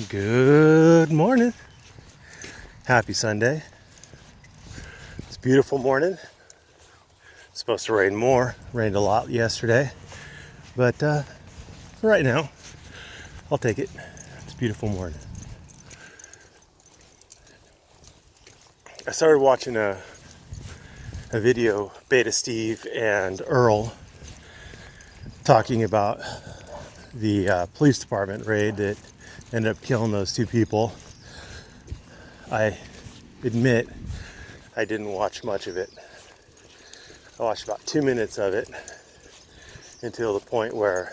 Good morning. Happy Sunday. It's a beautiful morning. It's supposed to rain more. Rained a lot yesterday. But for right now, I'll take it. It's a beautiful morning. I started watching a video, Beta Steve and Earl, talking about the police department raid that ended up killing those two people. I admit I didn't watch much of it. I watched about 2 minutes of it until the point where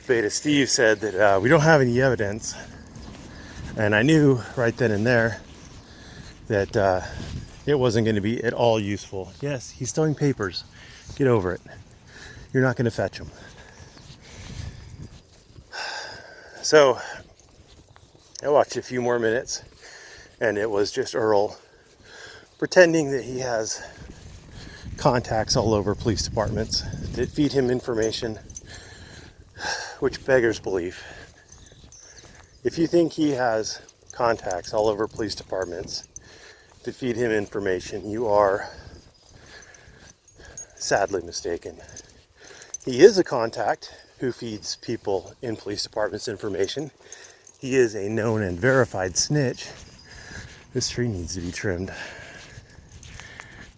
Beta Steve said that we don't have any evidence, and I knew right then and there that it wasn't going to be at all useful. Yes, he's throwing papers. Get over it. You're not going to fetch them. So I watched a few more minutes, and it was just Earl pretending that he has contacts all over police departments that feed him information, which beggars belief. If you think he has contacts all over police departments that feed him information, you are sadly mistaken. He is a contact who feeds people in police departments information. He is a known and verified snitch. This tree needs to be trimmed.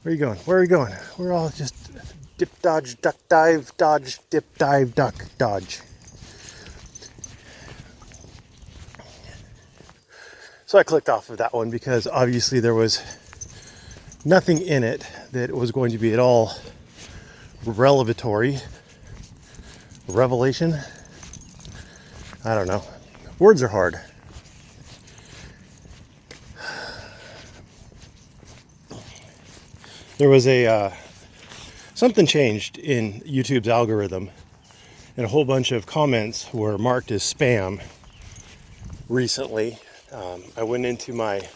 Where are you going? Where are we going? We're all just dip, dodge, duck, dive, dodge, dip, dive, duck, dodge. So I clicked off of that one because obviously there was nothing in it that was going to be at all revelatory. Revelation? I don't know. Words are hard. There was something changed in YouTube's algorithm, and a whole bunch of comments were marked as spam recently. I went into my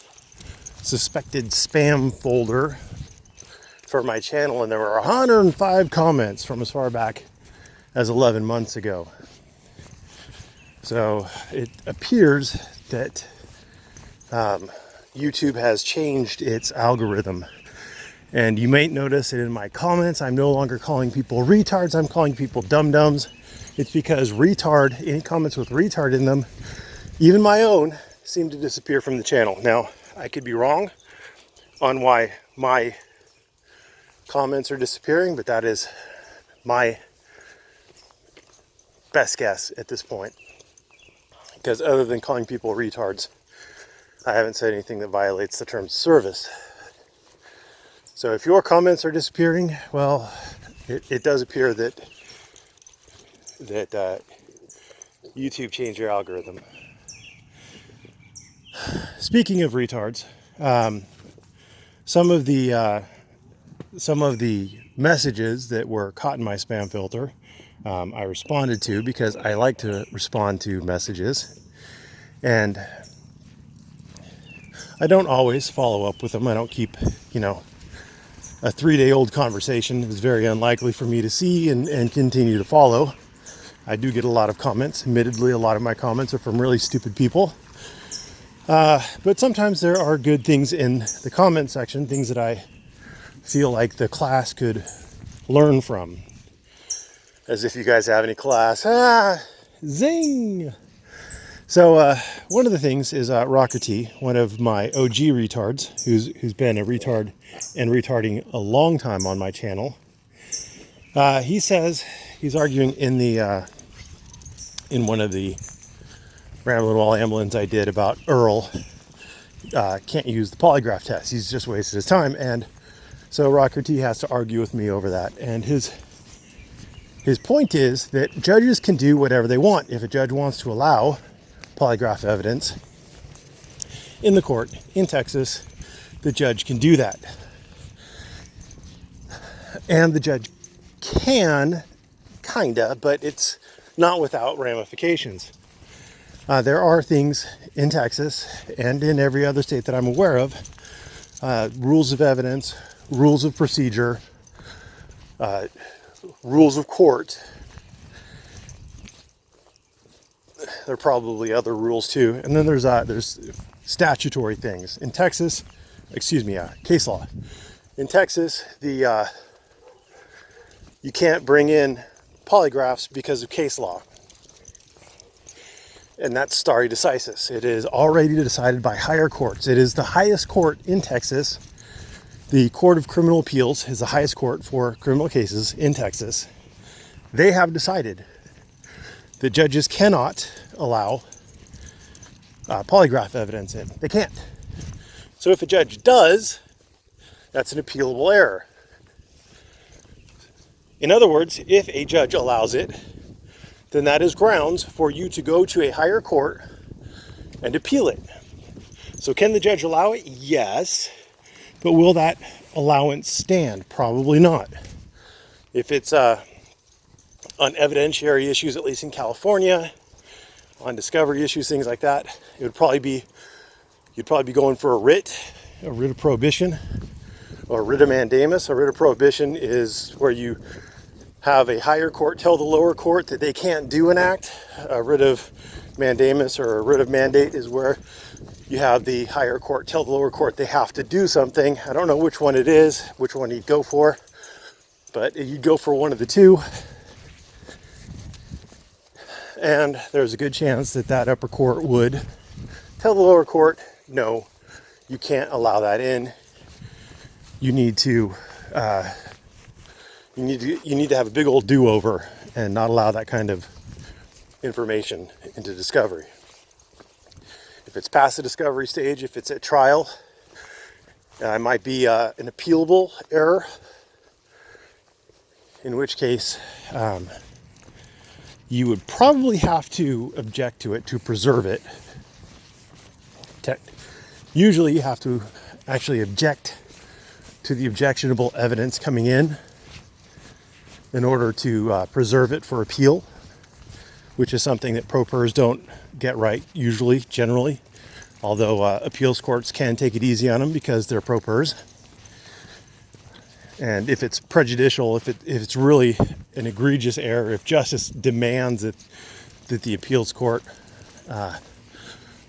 suspected spam folder for my channel, and there were 105 comments from as far back as 11 months ago. So it appears that YouTube has changed its algorithm. And you may notice that in my comments, I'm no longer calling people retards, I'm calling people dum-dums. It's because retard, any comments with retard in them, even my own, seem to disappear from the channel. Now, I could be wrong on why my comments are disappearing, but that is my best guess at this point. Because other than calling people retards, I haven't said anything that violates the terms of service. So if your comments are disappearing, well, it does appear that YouTube changed your algorithm. Speaking of retards, some of the messages that were caught in my spam filter, I responded to because I like to respond to messages, and I don't always follow up with them. I don't keep, a 3-day-old conversation is very unlikely for me to see and continue to follow. I do get a lot of comments. Admittedly, a lot of my comments are from really stupid people. But sometimes there are good things in the comment section, things that I feel like the class could learn from. As if you guys have any class. Zing! So one of the things is Rocker T, one of my OG retards, who's been a retard and retarding a long time on my channel. He says he's arguing in one of the Ramblin while Amblins I did about Earl can't use the polygraph test. He's just wasted his time, and so Rocker T has to argue with me over that. And his point is that judges can do whatever they want. If a judge wants to allow polygraph evidence in the court in Texas, the judge can do that. And the judge can, kinda, but it's not without ramifications. There are things in Texas and in every other state that I'm aware of, rules of evidence, rules of procedure, rules of court there are probably other rules too. And then there's statutory things in Texas. Case law. In Texas, you can't bring in polygraphs because of case law. And that's stare decisis. It is already decided by higher courts. It is the highest court in Texas. The Court of Criminal Appeals is the highest court for criminal cases in Texas. They have decided that judges cannot allow polygraph evidence in. They can't. So if a judge does, that's an appealable error. In other words, if a judge allows it, then that is grounds for you to go to a higher court and appeal it. So can the judge allow it? Yes. But will that allowance stand? Probably not. If it's on evidentiary issues, at least in California, on discovery issues, things like that, you'd probably be going for a writ of prohibition, or a writ of mandamus. A writ of prohibition is where you have a higher court tell the lower court that they can't do an act. A writ of mandamus or a writ of mandate is where you have the higher court tell the lower court they have to do something. I don't know which one it is, which one you'd go for, but you'd go for one of the two. And there's a good chance that that upper court would tell the lower court, no, you can't allow that in. You need to have a big old do-over and not allow that kind of information into discovery. If it's past the discovery stage, if it's at trial, it might be an appealable error, in which case you would probably have to object to it to preserve it. Usually you have to actually object to the objectionable evidence coming in order to preserve it for appeal, which is something that pro pers don't get right usually, generally, although appeals courts can take it easy on them because they're pro pers. And if it's prejudicial, if it's really an egregious error, if justice demands that the appeals court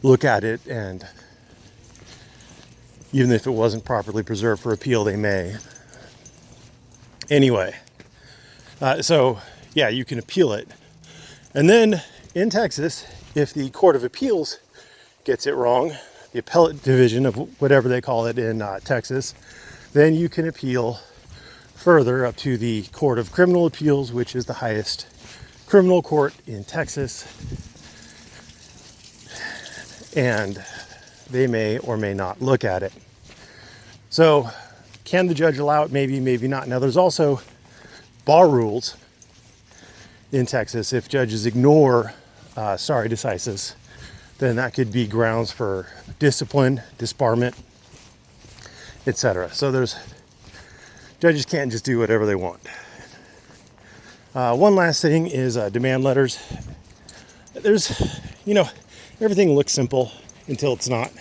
look at it, and even if it wasn't properly preserved for appeal, they may. Anyway, so yeah, you can appeal it. And then in Texas, if the Court of Appeals gets it wrong, the appellate division of whatever they call it in Texas, then you can appeal further up to the Court of Criminal Appeals, which is the highest criminal court in Texas. And they may or may not look at it. So can the judge allow it? Maybe, maybe not. Now there's also bar rules in Texas. If judges ignore stare decisis, then that could be grounds for discipline, disbarment, etc. So judges can't just do whatever they want. One last thing is demand letters. Everything looks simple until it's not.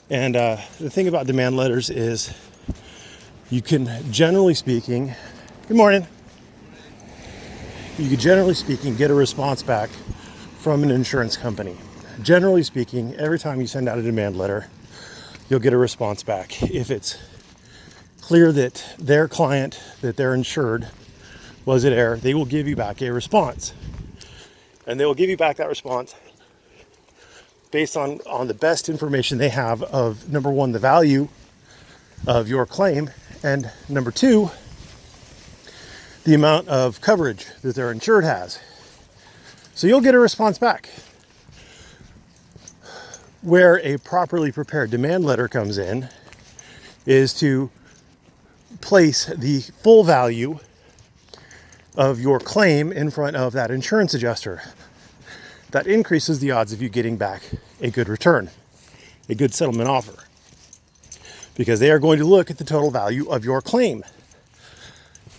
And the thing about demand letters is you can, generally speaking, good morning. You can, generally speaking, get a response back from an insurance company. Generally speaking, every time you send out a demand letter, you'll get a response back. If it's clear that their client, that they're insured, was at error, they will give you back a response. And they will give you back that response based on the best information they have of, number one, the value of your claim, and number two, the amount of coverage that their insured has. So you'll get a response back. Where a properly prepared demand letter comes in is to place the full value of your claim in front of that insurance adjuster. That increases the odds of you getting back a good return, a good settlement offer, because they are going to look at the total value of your claim.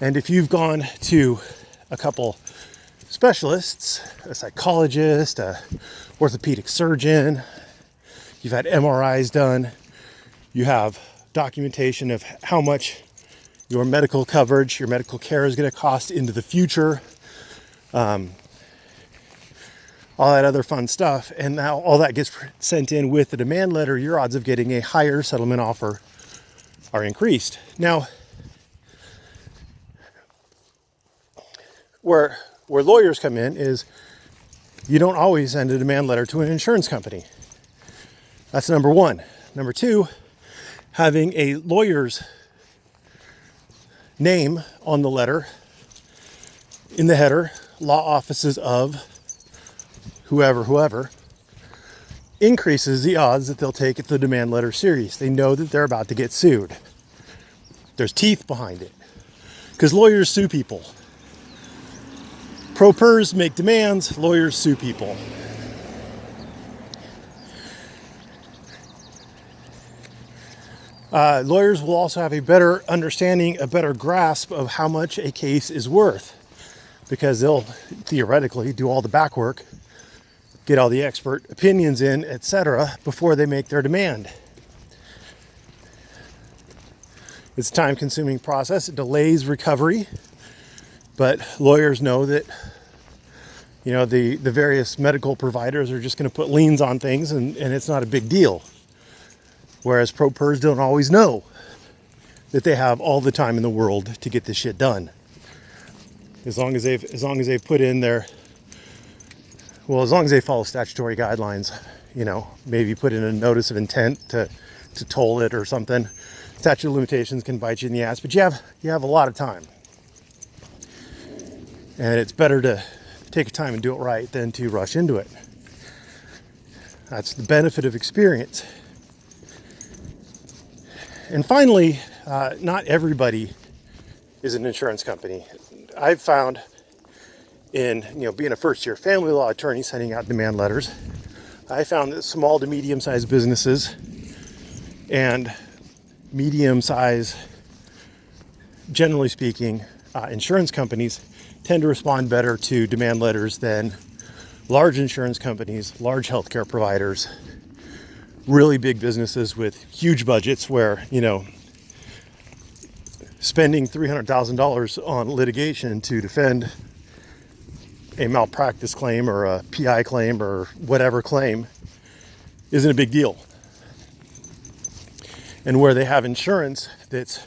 And if you've gone to a couple specialists, a psychologist, a orthopedic surgeon, you've had MRIs done, you have documentation of how much your medical coverage, your medical care is going to cost into the future, all that other fun stuff. And now all that gets sent in with the demand letter, your odds of getting a higher settlement offer are increased. Now, where lawyers come in is you don't always send a demand letter to an insurance company. That's number one. Number two, having a lawyer's name on the letter in the header, law offices of whoever, increases the odds that they'll take the demand letter serious. They know that they're about to get sued. There's teeth behind it. Because lawyers sue people. Pro-pers make demands, lawyers sue people. Lawyers will also have a better understanding, a better grasp of how much a case is worth, because they'll theoretically do all the back work, get all the expert opinions in, etc., before they make their demand. It's a time-consuming process. It delays recovery, but lawyers know that, you know, the various medical providers are just going to put liens on things, and it's not a big deal. Whereas pro-pers don't always know that they have all the time in the world to get this shit done. As long as they've put in their, well, as long as they follow statutory guidelines, you know, maybe put in a notice of intent to toll it or something. Statute of limitations can bite you in the ass, but you have a lot of time. And it's better to take your time and do it right than to rush into it. That's the benefit of experience. And finally, not everybody is an insurance company. I've found in, you know, being a first-year family law attorney sending out demand letters, I found that small to medium-sized businesses and medium-sized, generally speaking, insurance companies tend to respond better to demand letters than large insurance companies, large healthcare providers, really big businesses with huge budgets where, you know, spending $300,000 on litigation to defend a malpractice claim or a PI claim or whatever claim isn't a big deal. And where they have insurance that's,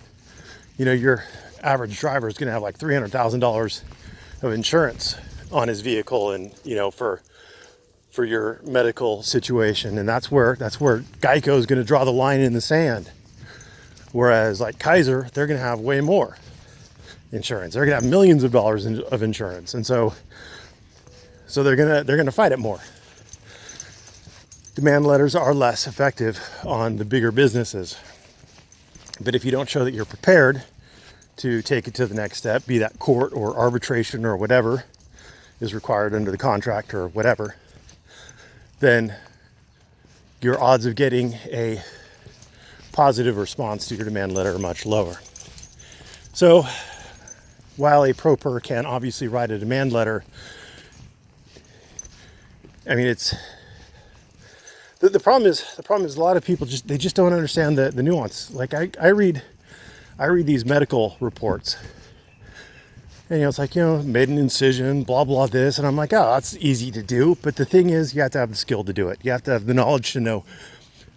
you know, your average driver is going to have like $300,000 of insurance on his vehicle, and, you know, for your medical situation. And that's where Geico is going to draw the line in the sand. Whereas like Kaiser, they're going to have way more insurance. They're going to have millions of dollars of insurance. And so they're going to fight it more. Demand letters are less effective on the bigger businesses. But if you don't show that you're prepared to take it to the next step, be that court or arbitration or whatever is required under the contract or whatever, then your odds of getting a positive response to your demand letter are much lower. So while a pro-per can obviously write a demand letter, I mean, it's the problem is a lot of people just don't understand the nuance. Like I read these medical reports, and, you know, it's like, you know, made an incision, blah, blah, this. And I'm like, oh, that's easy to do. But the thing is, you have to have the skill to do it. You have to have the knowledge to know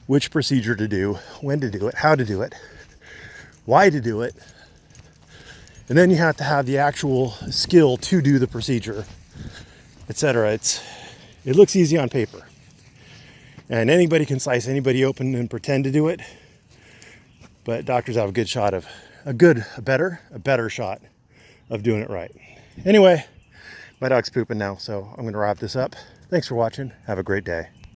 which procedure to do, when to do it, how to do it, why to do it. And then you have to have the actual skill to do the procedure, etc. It looks easy on paper. And anybody can slice anybody open and pretend to do it. But doctors have a better shot of doing it right. Anyway, my dog's pooping now, so I'm going to wrap this up. Thanks for watching. Have a great day.